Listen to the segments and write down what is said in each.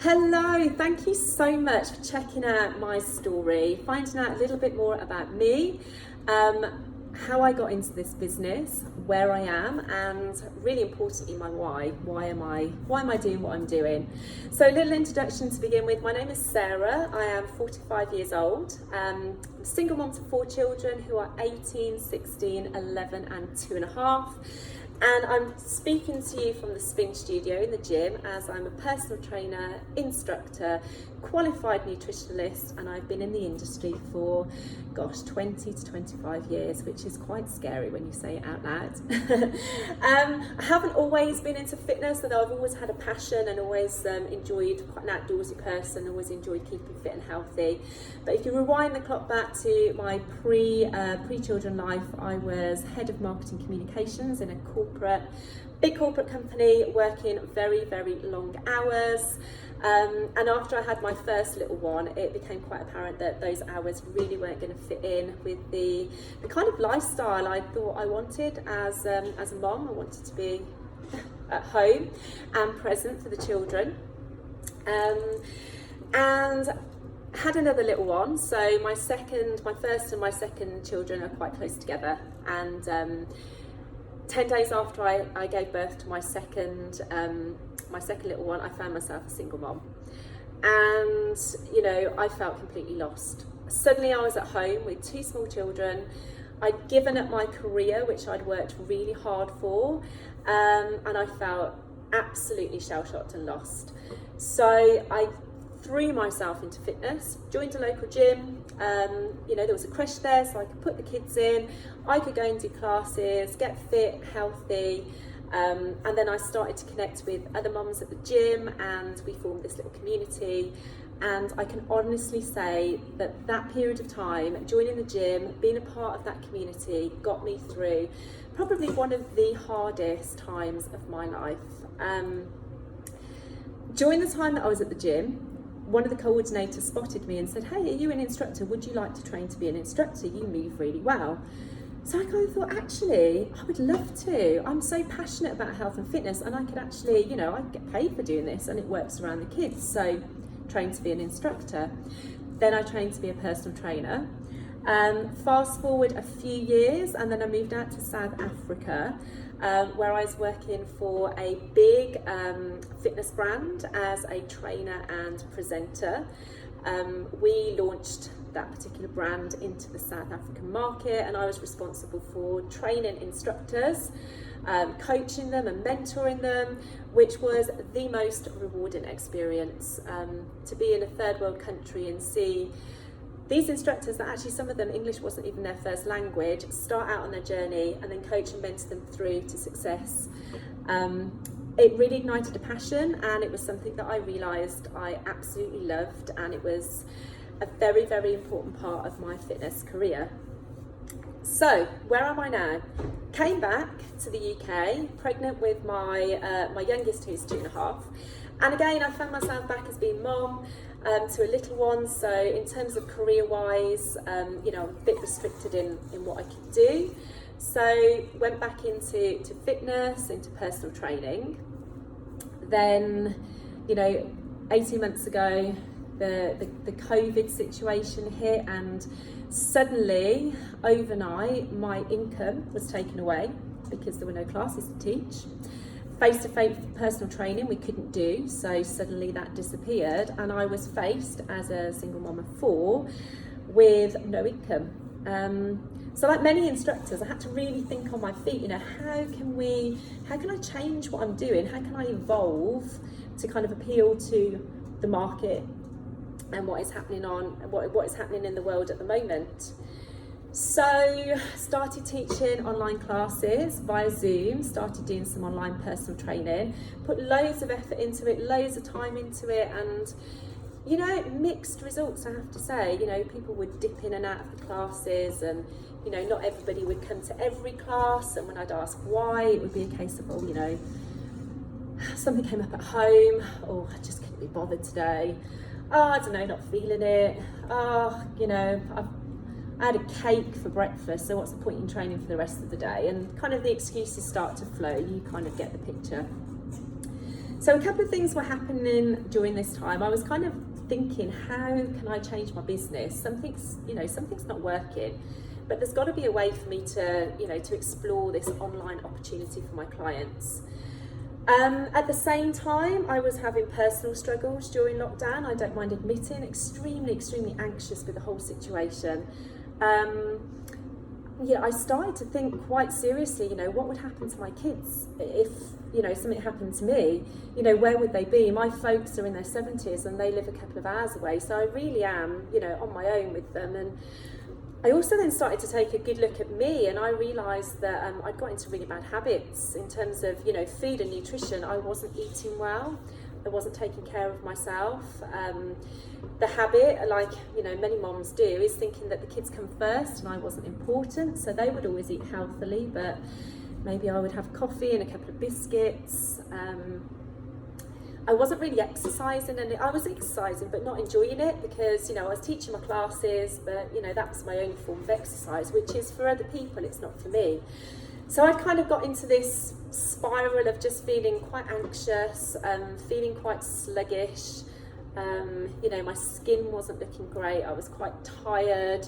Hello, thank you so much for checking out my story, finding out a little bit more about me, how I got into this business, where I am, and really importantly my why. Why am I doing what I'm doing? So a little introduction to begin with. My name is Sarah. I am 45 years old. I'm a single mom to 4 children who are 18, 16, 11 and 2.5. And I'm speaking to you from the spin studio in the gym, as I'm a personal trainer, instructor, qualified nutritionalist, and I've been in the industry for 20 to 25 years, which is quite scary when you say it out loud. I haven't always been into fitness, although I've always had a passion and always enjoyed, quite an outdoorsy person, always enjoyed keeping fit and healthy. But if you rewind the clock back to my pre-children life, I was head of marketing communications in a big corporate company, working very, very long hours. And after I had my first little one, it became quite apparent that those hours really weren't going to fit in with the kind of lifestyle I thought I wanted as a mom. I wanted to be at home and present for the children. And had another little one. So my first and my second children are quite close together. And 10 days after I gave birth to my second little one, I found myself a single mom. And, I felt completely lost. Suddenly I was at home with 2 small children. I'd given up my career, which I'd worked really hard for, and I felt absolutely shell-shocked and lost. So I threw myself into fitness, joined a local gym. There was a creche there, so I could put the kids in, I could go and do classes, get fit, healthy, and then I started to connect with other mums at the gym, and we formed this little community. And I can honestly say that period of time, joining the gym, being a part of that community, got me through probably one of the hardest times of my life. During the time that I was at the gym, one of the coordinators spotted me and said, "Hey, are you an instructor? Would you like to train to be an instructor? You move really well." So I kind of thought, actually, I would love to. I'm so passionate about health and fitness, and I could actually, I get paid for doing this, and it works around the kids. So trained to be an instructor. Then I trained to be a personal trainer. Fast forward a few years, and then I moved out to South Africa, where I was working for a big fitness brand as a trainer and presenter. We launched that particular brand into the South African market, and I was responsible for training instructors, coaching them and mentoring them, which was the most rewarding experience. To be in a third world country and see these instructors, that actually some of them, English wasn't even their first language, start out on their journey and then coach and mentor them through to success. It really ignited a passion, and it was something that I realised I absolutely loved, and it was a very, very important part of my fitness career. So, where am I now? Came back to the UK, pregnant with my youngest, who's 2.5. And again, I found myself back as being mom to a little one. So in terms of career-wise, I'm a bit restricted in what I could do. So went back into fitness, into personal training. Then, 18 months ago, the COVID situation hit, and suddenly, overnight, my income was taken away because there were no classes to teach. Face-to-face personal training we couldn't do, so suddenly that disappeared, and I was faced, as a single mom of 4, with no income. So like many instructors, I had to really think on my feet, how can I change what I'm doing? How can I evolve to kind of appeal to the market and what is happening in the world at the moment? So started teaching online classes via Zoom, started doing some online personal training, put loads of effort into it, loads of time into it, and mixed results, I have to say. People would dip in and out of the classes, and not everybody would come to every class, and when I'd ask why, it would be a case of, something came up at home, or I just couldn't be bothered today, I don't know, not feeling it, I had a cake for breakfast, so what's the point in training for the rest of the day? And kind of the excuses start to flow, you kind of get the picture. So a couple of things were happening during this time. I was kind of thinking, how can I change my business? Something's not working, but there's got to be a way for me to, to explore this online opportunity for my clients. At the same time, I was having personal struggles during lockdown. I don't mind admitting, extremely anxious with the whole situation. I started to think quite seriously, what would happen to my kids if, something happened to me? Where would they be? My folks are in their 70s and they live a couple of hours away, so I really am, on my own with them. And I also then started to take a good look at me, and I realised that I'd got into really bad habits in terms of, food and nutrition. I wasn't eating well. I wasn't taking care of myself. The habit, like many moms do, is thinking that the kids come first and I wasn't important. So they would always eat healthily, but maybe I would have coffee and a couple of biscuits. I wasn't really exercising, and I was exercising but not enjoying it because I was teaching my classes, but that was my only form of exercise, which is for other people, it's not for me. So I kind of got into this spiral of just feeling quite anxious, feeling quite sluggish. My skin wasn't looking great. I was quite tired,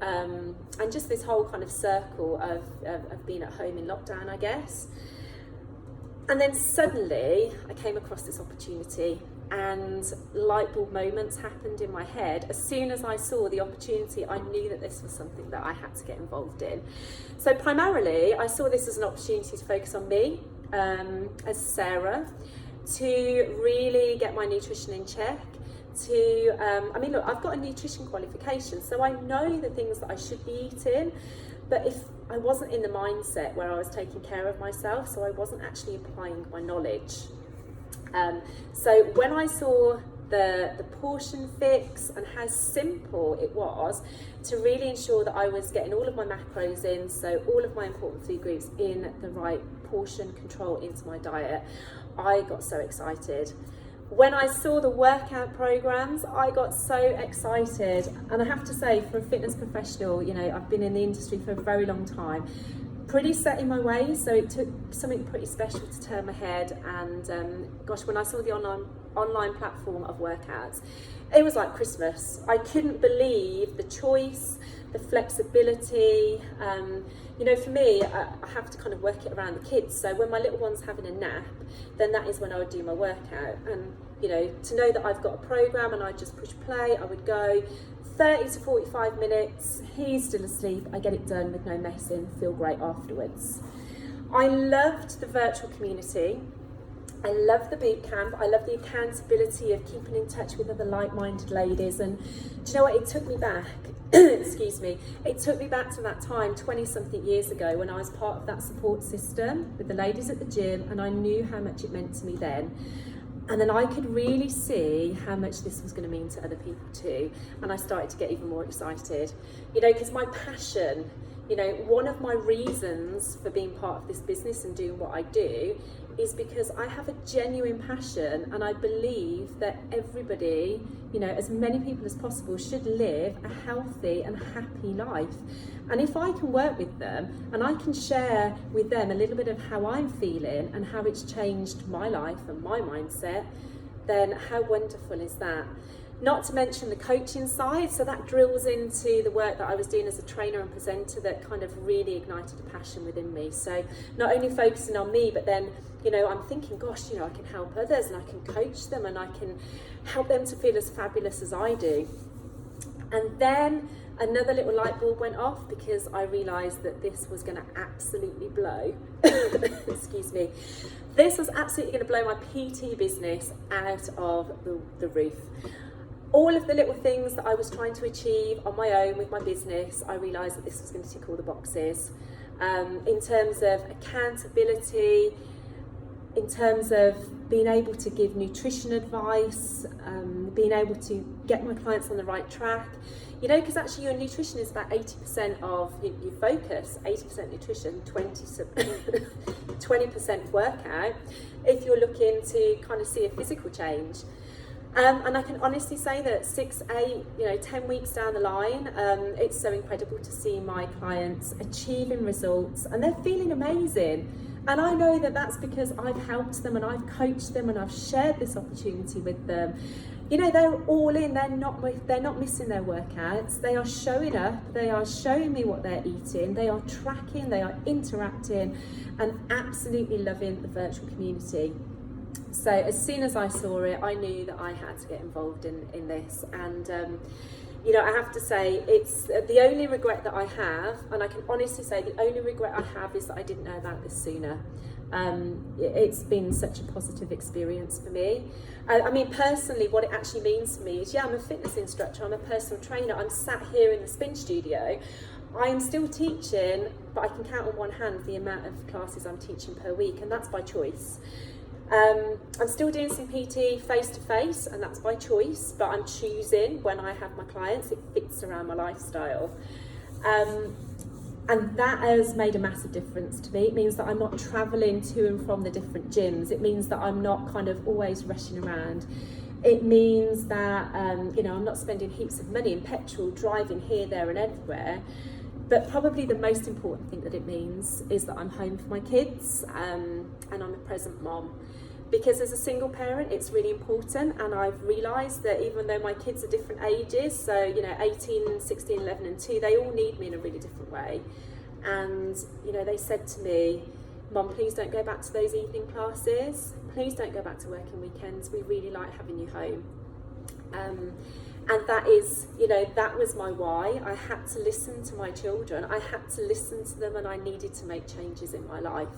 and just this whole kind of circle of being at home in lockdown, I guess. And then suddenly I came across this opportunity, and light bulb moments happened in my head. As soon as I saw the opportunity, I knew that this was something that I had to get involved in. So primarily, I saw this as an opportunity to focus on me, as Sarah, to really get my nutrition in check. Look, I've got a nutrition qualification, so I know the things that I should be eating, but if I wasn't in the mindset where I was taking care of myself, so I wasn't actually applying my knowledge. So when I saw the portion fix and how simple it was to really ensure that I was getting all of my macros in, so all of my important food groups in the right portion control into my diet, I got so excited. When I saw the workout programs, I got so excited. And I have to say, for a fitness professional, I've been in the industry for a very long time, pretty set in my ways, so it took something pretty special to turn my head. And when I saw the online platform of workouts, it was like Christmas. I couldn't believe the choice, the flexibility. For me, I have to kind of work it around the kids. So when my little one's having a nap, then that is when I would do my workout. And, to know that I've got a program and I just push play, I would go 30 to 45 minutes, he's still asleep, I get it done with no messing, feel great afterwards. I loved the virtual community. I love the boot camp. I love the accountability of keeping in touch with other like-minded ladies. And do you know what? It took me back. Excuse me. It took me back to that time 20-something years ago when I was part of that support system with the ladies at the gym, and I knew how much it meant to me then. And then I could really see how much this was going to mean to other people too. And I started to get even more excited. Because my passion, one of my reasons for being part of this business and doing what I do is because I have a genuine passion, and I believe that everybody, as many people as possible, should live a healthy and happy life. And if I can work with them and I can share with them a little bit of how I'm feeling and how it's changed my life and my mindset, then how wonderful is that? Not to mention the coaching side, so that drills into the work that I was doing as a trainer and presenter that kind of really ignited a passion within me. So not only focusing on me, but then, I'm thinking, gosh, I can help others and I can coach them and I can help them to feel as fabulous as I do. And then another little light bulb went off because I realised that this was going to absolutely blow. Excuse me. This was absolutely going to blow my PT business out of the roof. All of the little things that I was trying to achieve on my own with my business, I realised that this was going to tick all the boxes. In terms of accountability, in terms of being able to give nutrition advice, being able to get my clients on the right track. Because actually your nutrition is about 80% of your focus, 80% nutrition, 20% workout, if you're looking to kind of see a physical change. And I can honestly say that 6, 8, 10 weeks down the line, it's so incredible to see my clients achieving results, and they're feeling amazing. And I know that that's because I've helped them and I've coached them and I've shared this opportunity with them. You know, they're all in, they're not missing their workouts, they are showing up, they are showing me what they're eating, they are tracking, they are interacting and absolutely loving the virtual community. So as soon as I saw it, I knew that I had to get involved in this. And you know, I have to say, it's the only regret that I have, and I can honestly say the only regret I have is that I didn't know about this sooner. It's been such a positive experience for me. I mean, personally, what it actually means to me is, yeah, I'm a fitness instructor, I'm a personal trainer, I'm sat here in the spin studio, I am still teaching, but I can count on one hand the amount of classes I'm teaching per week, and that's by choice. I'm still doing some PT face-to-face, and that's by choice, but I'm choosing when I have my clients, it fits around my lifestyle. And that has made a massive difference to me. It means that I'm not travelling to and from the different gyms. It means that I'm not kind of always rushing around. It means that, you know, I'm not spending heaps of money in petrol, driving here, there and everywhere. But probably the most important thing that it means is that I'm home for my kids, and I'm a present mom. Because as a single parent, it's really important, and I've realised that even though my kids are different ages, so, you know, 18, 16, 11 and 2, they all need me in a really different way. And, you know, they said to me, Mum, please don't go back to those evening classes. Please don't go back to working weekends. We really like having you home. And that is, you know, that was my why. I had to listen to my children. I had to listen to them, and I needed to make changes in my life.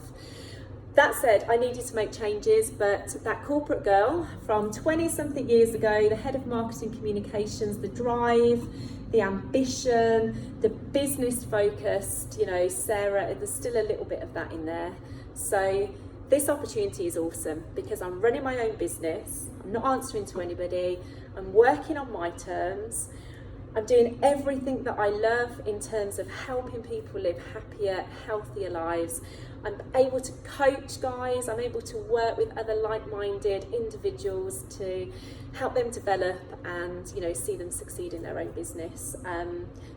That said, I needed to make changes, but that corporate girl from 20-something years ago, the head of marketing communications, the drive, the ambition, the business-focused, you know, Sarah, there's still a little bit of that in there. So this opportunity is awesome because I'm running my own business, I'm not answering to anybody, I'm working on my terms, I'm doing everything that I love in terms of helping people live happier, healthier lives. I'm able to coach guys, I'm able to work with other like-minded individuals to help them develop and, you know, see them succeed in their own business.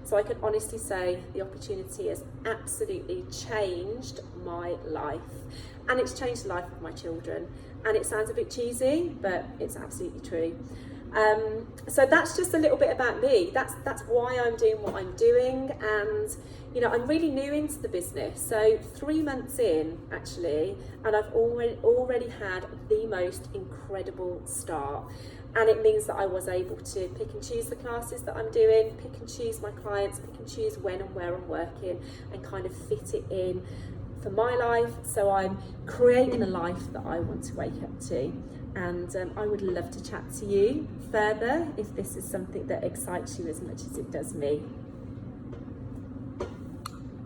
So I can honestly say the opportunity has absolutely changed my life, and it's changed the life of my children. And it sounds a bit cheesy, but it's absolutely true. So that's just a little bit about me. That's why I'm doing what I'm doing, and you know, I'm really new into the business, so 3 months in actually, and I've already had the most incredible start. And it means that I was able to pick and choose the classes that I'm doing, pick and choose my clients, pick and choose when and where I'm working, and kind of fit it in for my life. So I'm creating a life that I want to wake up to. And I would love to chat to you further if this is something that excites you as much as it does me.